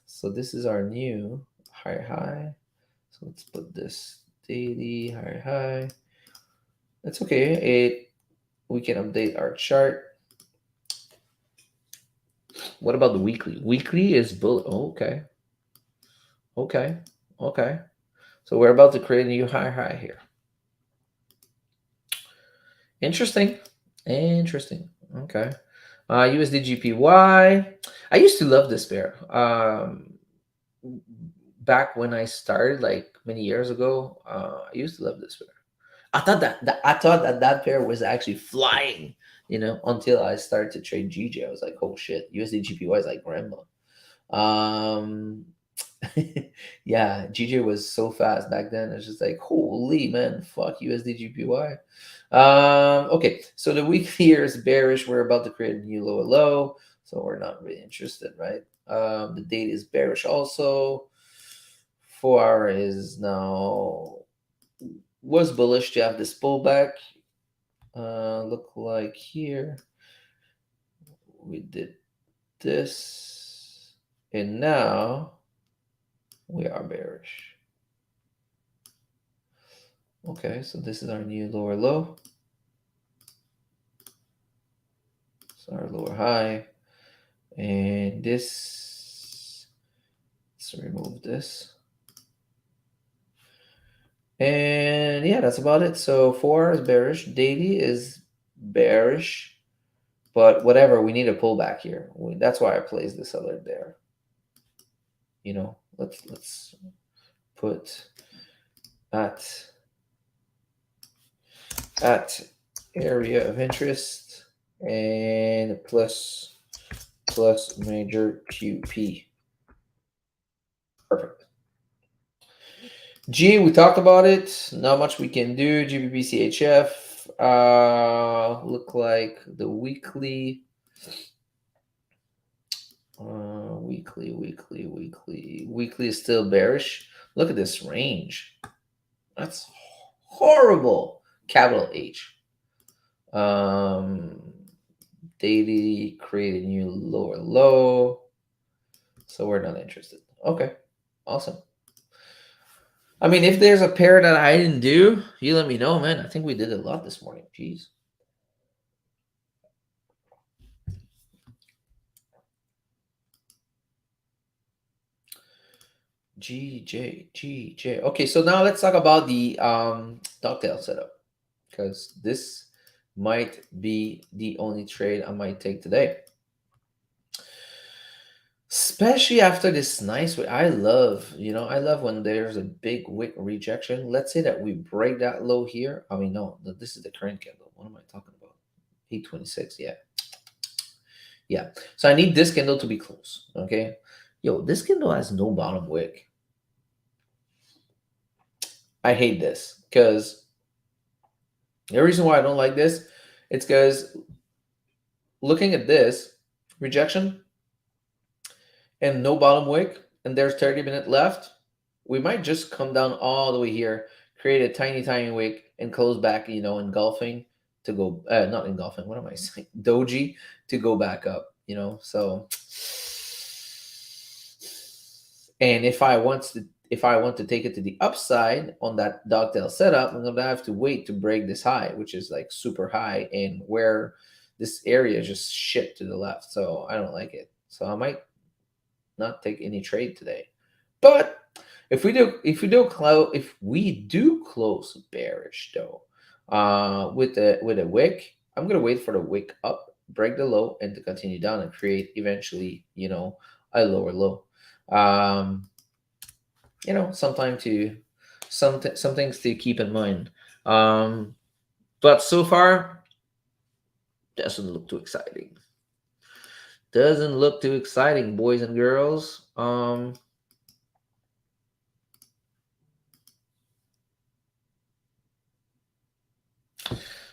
So this is our new high. So let's put this daily high. That's okay. We can update our chart. What about the weekly? Weekly is okay. Okay. So we're about to create a new high here. Interesting. Okay. USDGPY. I used to love this pair. Back when I started, like many years ago, I used to love this pair. I thought that pair was actually flying, until I started to trade GJ. I was like, oh shit, USDGPY is like grandma. Um, yeah, GJ was so fast back then. It's just like, holy man, fuck USDGPY. Okay, so the week here is bearish. We're about to create a new lower low, so we're not really interested, right? The date is bearish also. 4 hour is now was bullish to have this pullback. Look like here we did this, and now we are bearish. Okay, so this is our new lower low. So our lower high, and this. Let's remove this. And yeah, that's about it. So 4 is bearish. Daily is bearish. But whatever, we need a pullback here. That's why I placed this other there. You know, let's put at area of interest and plus major QP. Perfect. G, we talked about it. Not much we can do. GBP look like the weekly. Weekly is still bearish. Look at this range. That's horrible. Capital H. Daily create a new lower low. So we're not interested. Okay. Awesome. I mean, if there's a pair that I didn't do, you let me know, man. I think we did a lot this morning. Jeez. GJ. Okay, so now let's talk about the dovetail setup, because this might be the only trade I might take today. Especially after this nice way. I love when there's a big wick rejection. Let's say that we break that low here. I mean, no, this is the current candle. What am I talking about? 826, yeah. Yeah. So I need this candle to be close. Okay. Yo, this candle has no bottom wick. I hate this because the reason why I don't like this, it's because looking at this rejection and no bottom wick, and there's 30-minute left, we might just come down all the way here, create a tiny wick, and close back, engulfing to go, not engulfing, what am I saying? Doji to go back up, so. And if I want to take it to the upside on that dogtail setup, I'm gonna have to wait to break this high, which is like super high, and where this area is just shit to the left. So I don't like it. So I might not take any trade today. But if we do close bearish though, with a wick, I'm gonna wait for the wick up, break the low, and to continue down and create eventually, a lower low. Some things to keep in mind. But so far, doesn't look too exciting. Doesn't look too exciting, boys and girls.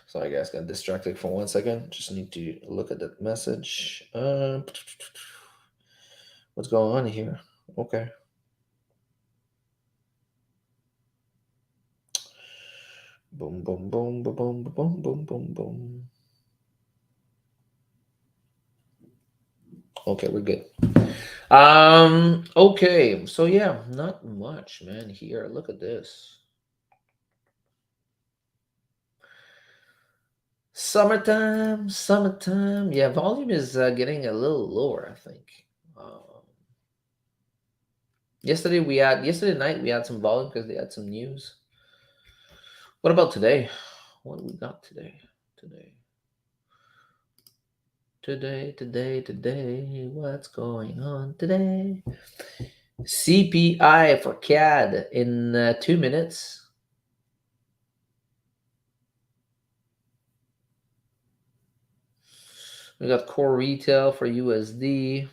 Sorry, guys, got distracted for 1 second. Just need to look at that message. What's going on here? Okay. Boom, boom, boom, boom, boom, boom, boom, boom, boom. Okay, we're good. Okay, so yeah, not much, man. Here, look at this. Summertime. Yeah, volume is getting a little lower, I think. Yesterday night we had some volume because they had some news. What about today? What do we got today? Today. What's going on today? CPI for CAD in 2 minutes. We got core retail for USD.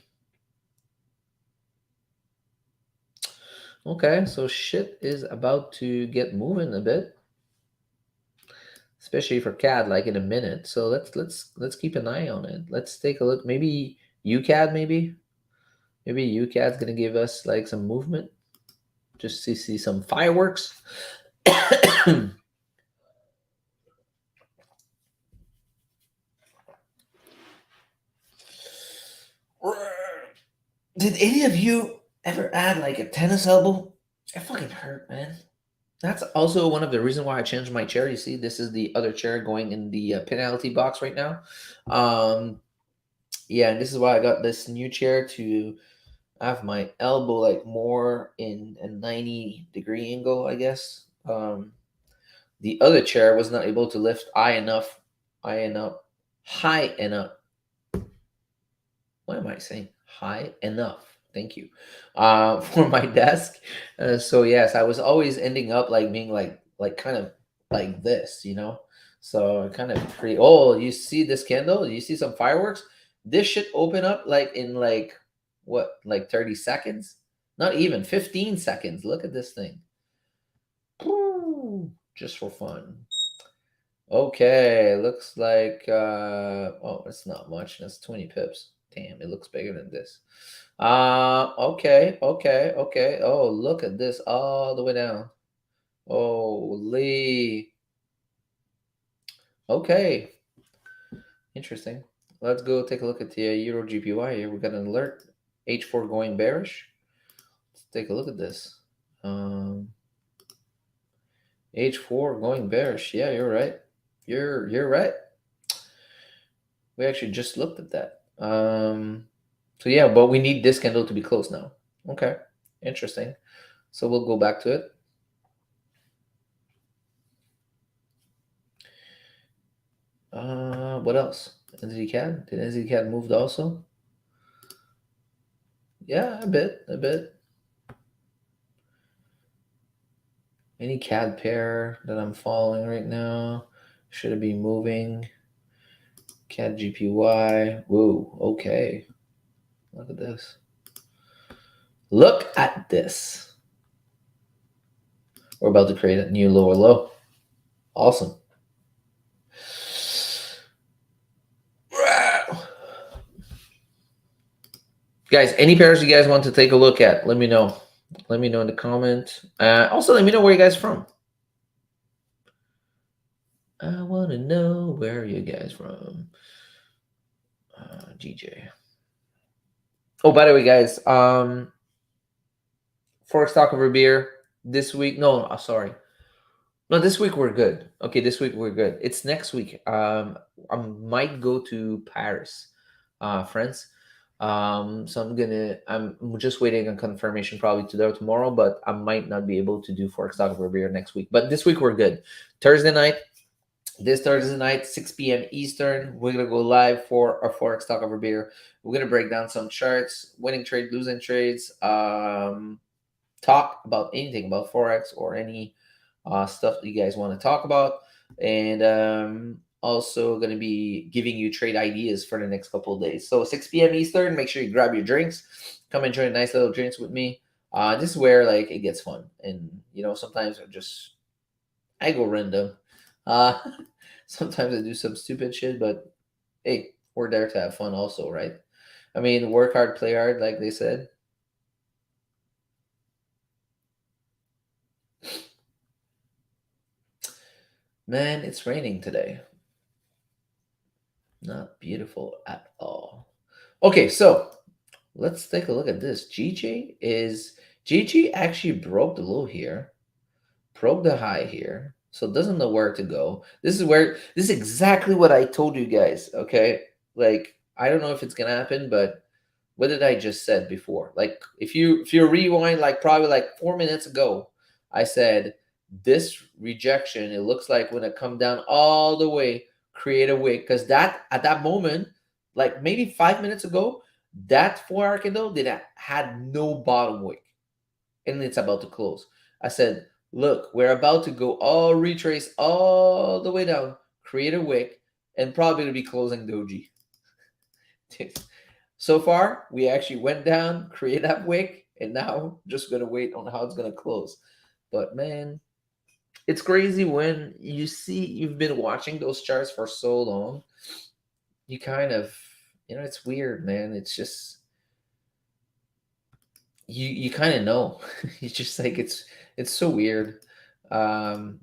Okay, so shit is about to get moving a bit, especially for CAD, like in a minute. So let's keep an eye on it. Let's take a look. Maybe UCAD, maybe UCAD's gonna give us like some movement, just to see some fireworks. Did any of you ever add like a tennis elbow? It fucking hurt, man. That's also one of the reasons why I changed my chair. You see, this is the other chair going in the penalty box right now. Um, yeah, and this is why I got this new chair to have my elbow like more in a 90-degree angle, I guess. The other chair was not able to lift high enough, high enough. What am I saying? High enough. Thank you. For my desk. So yes, I was always ending up like being like kind of like this, you know. So I kind of create. Oh, you see this candle? You see some fireworks? This should open up like in like what, like 30 seconds? Not even 15 seconds. Look at this thing. Woo, just for fun. Okay, looks like oh, it's not much. That's 20 pips. Damn, it looks bigger than this. Okay. Oh, look at this all the way down. Holy. Okay, interesting. Let's go take a look at the Euro GPY here. We got an alert. H4 going bearish. Let's take a look at this. H4 going bearish. Yeah, you're right. You're right. We actually just looked at that. So yeah, but we need this candle to be closed now. Okay, interesting. So we'll go back to it. What else? NZCAD? Did NZCAD moved also? Yeah, a bit. Any CAD pair that I'm following right now? Should it be moving? CAD GPY. Whoa, okay. Look at this. Look at this. We're about to create a new lower low. Awesome. Guys, any pairs you guys want to take a look at, let me know. Let me know in the comment. Also, let me know where you guys from. I want to know where you guys from. GJ. Oh, by the way, guys, Forex Talk Over Beer this week. No, sorry. No, this week we're good. Okay, this week we're good. It's next week. I might go to Paris, France. So I'm just waiting on confirmation probably today or tomorrow, but I might not be able to do Forex Talk Over Beer next week. But this week we're good. Thursday night, this Thursday night, 6 p.m. Eastern, we're gonna go live for our Forex Talk Over Beer. We're gonna break down some charts, winning trade, losing trades, talk about anything about Forex or any stuff that you guys want to talk about, and also going to be giving you trade ideas for the next couple of days. So 6 p.m. Eastern, make sure you grab your drinks, come and join nice little drinks with me. This is where like it gets fun, and you know sometimes I go random. Uh, sometimes I do some stupid shit, but hey, we're there to have fun also, right? I mean, work hard, play hard, like they said. Man, it's raining today. Not beautiful at all. Okay, so let's take a look at this. GG actually broke the low here, broke the high here, so it doesn't know where to go. This is exactly what I told you guys. Okay, like I don't know if it's gonna happen, but what did I just said before? Like if you rewind like probably like 4 minutes ago, I said this rejection, it looks like when it come down all the way, create a wick. Because that at that moment, like maybe 5 minutes ago, that 4 hour candle did had no bottom wick. And it's about to close. I said, look, we're about to go all retrace all the way down, create a wick, and probably to be closing doji. So far, we actually went down, created that wick, and now just gonna wait on how it's gonna close. But man, it's crazy when you've been watching those charts for so long. You kind of, it's weird, man. It's just you kind of know. It's just like it's so weird. Um,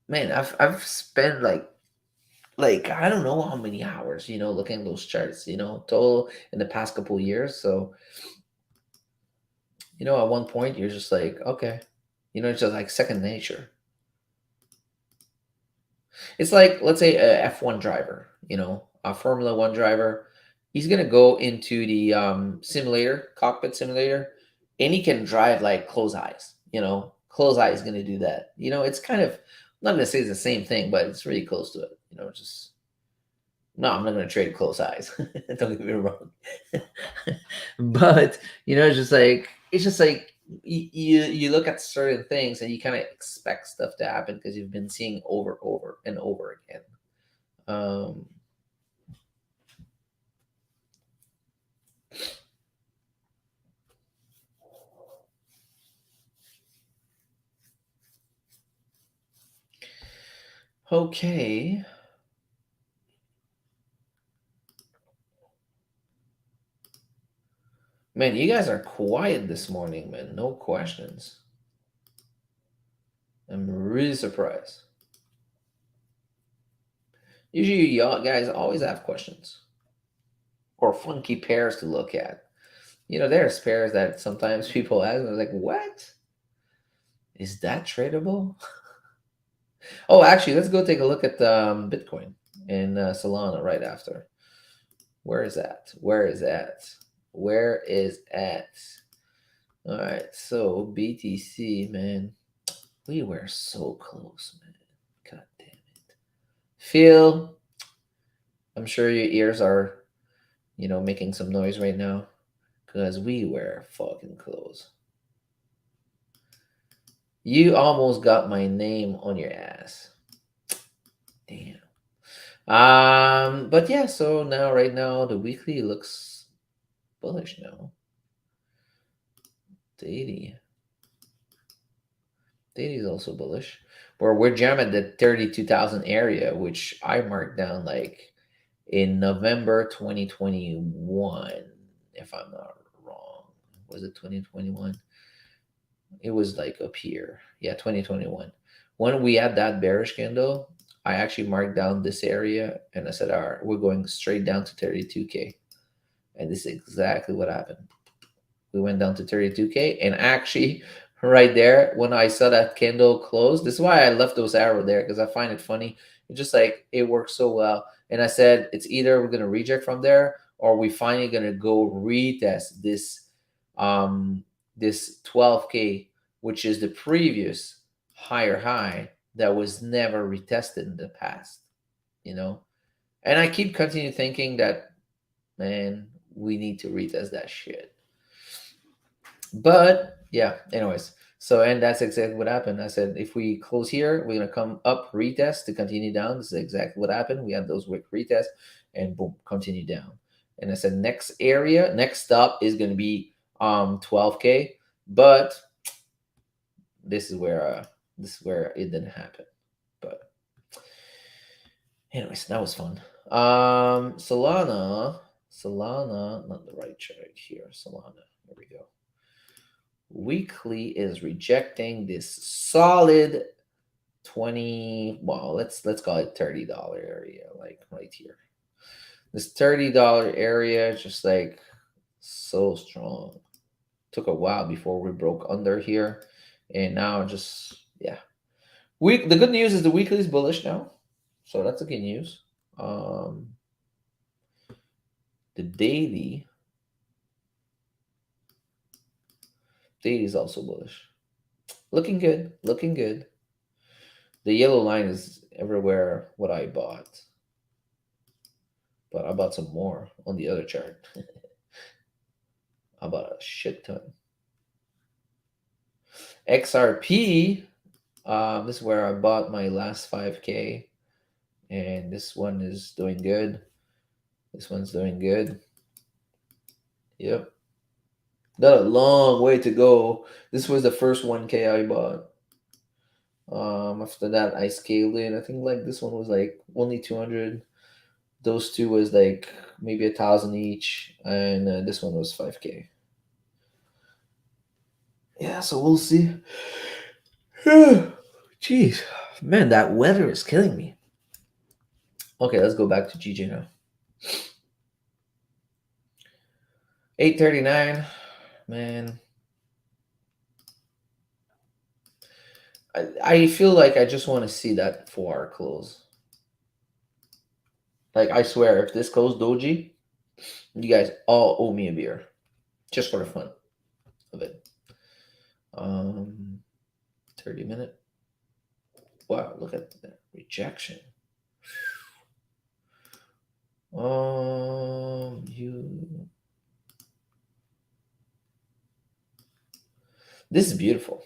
Man, I've spent like like I don't know how many hours, looking at those charts, total in the past couple of years. So, at one point you're just like, okay, it's just like second nature. It's like, let's say a F1 driver, a Formula One driver. He's gonna go into the simulator, cockpit simulator, and he can drive like close eyes. Close eyes gonna do that. It's kind of, I'm not gonna say it's the same thing, but it's really close to it. Just no, I'm not gonna trade close eyes. Don't get me wrong. But it's just like you look at certain things and you kind of expect stuff to happen because you've been seeing over and over again. Um, okay. Man, you guys are quiet this morning, man. No questions. I'm really surprised. Usually, y'all guys always have questions or funky pairs to look at. There's pairs that sometimes people ask, and they're like, "What is that tradable?" Oh, actually, let's go take a look at Bitcoin and Solana right after. Where is that? Where is that? Where is at? All right, so BTC, man, we were so close, man. God damn it. Phil, I'm sure your ears are, making some noise right now because we were fucking close. You almost got my name on your ass. Damn. But yeah, so now right now the weekly looks bullish now. Daily. Daily is also bullish. Where we're jamming the 32,000 area, which I marked down like in November 2021, if I'm not wrong. Was it 2021? It was like up here. Yeah, 2021. When we had that bearish candle, I actually marked down this area and I said, all right, we're going straight down to 32K. And this is exactly what happened. We went down to 32K. And actually, right there, when I saw that candle close, this is why I left those arrows there because I find it funny. It's just like it works so well. And I said, it's either we're going to reject from there or we finally going to go retest this 12K, which is the previous higher high that was never retested in the past, you know? And I keep continue thinking that, man, we need to retest that shit. But yeah, anyways. So, and that's exactly what happened. I said, if we close here, we're going to come up, retest to continue down. This is exactly what happened. We had those wick retests and boom, continue down. And I said, next area, next stop is going to be 12K. But this is where it didn't happen. But anyways, that was fun. Solana, not the right chart here. Solana, here we go. Weekly is rejecting this solid 20, well, let's call it $30 area, like right here. This $30 area is just like so strong. Took a while before we broke under here, and now just yeah. The good news is the weekly is bullish now, so that's a good news. The daily is also bullish. Looking good, looking good. The yellow line is everywhere what I bought. But I bought some more on the other chart. I bought a shit ton. XRP, this is where I bought my last 5K. And this one is doing good. This one's doing good. Yep. Got a long way to go. This was the first 1K I bought. After that, I scaled it. I think like this one was like only 200. Those two was like maybe 1,000 each, and this one was 5K. Yeah, so we'll see. Jeez, man, that weather is killing me. Okay, let's go back to GJ now. 839, man. I feel like I just want to see that 4-hour close. Like, I swear, if this goes doji, you guys all owe me a beer. Just for the fun of it. 30-minute. Wow, look at that rejection. You. This is beautiful.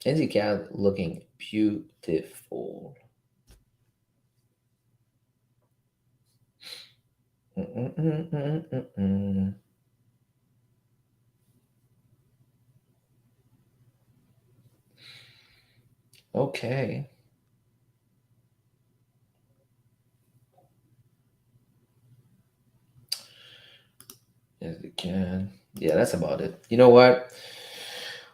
NZ cat looking beautiful. Okay. Yes, we can. Yeah, that's about it. You know what?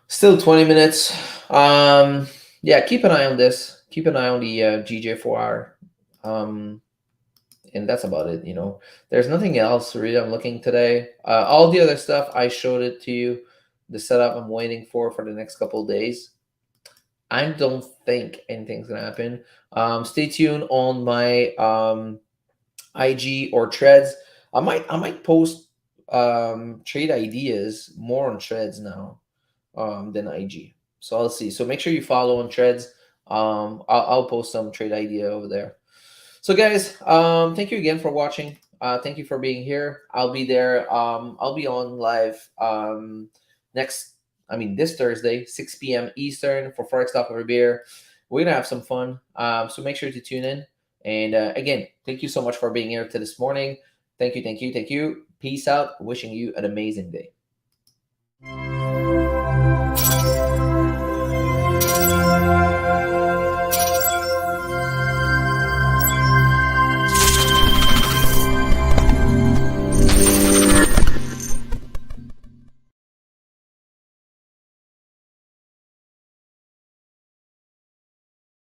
Still 20 minutes. Yeah, keep an eye on this. Keep an eye on the GJ4R. And that's about it. There's nothing else really I'm looking today. All the other stuff I showed it to you. The setup I'm waiting for the next couple of days. I don't think anything's gonna happen. Stay tuned on my IG or Threads. I might post trade ideas more on Threads now than IG. So I'll see. So make sure you follow on Threads. I'll post some trade idea over there. So guys, thank you again for watching. Thank you for being here. I'll be there. I'll be on live this Thursday, 6 p.m. Eastern for Forex Talk Over Beer. We're gonna have some fun. So make sure to tune in. And again, thank you so much for being here to this morning. Thank you, thank you, thank you. Peace out. Wishing you an amazing day.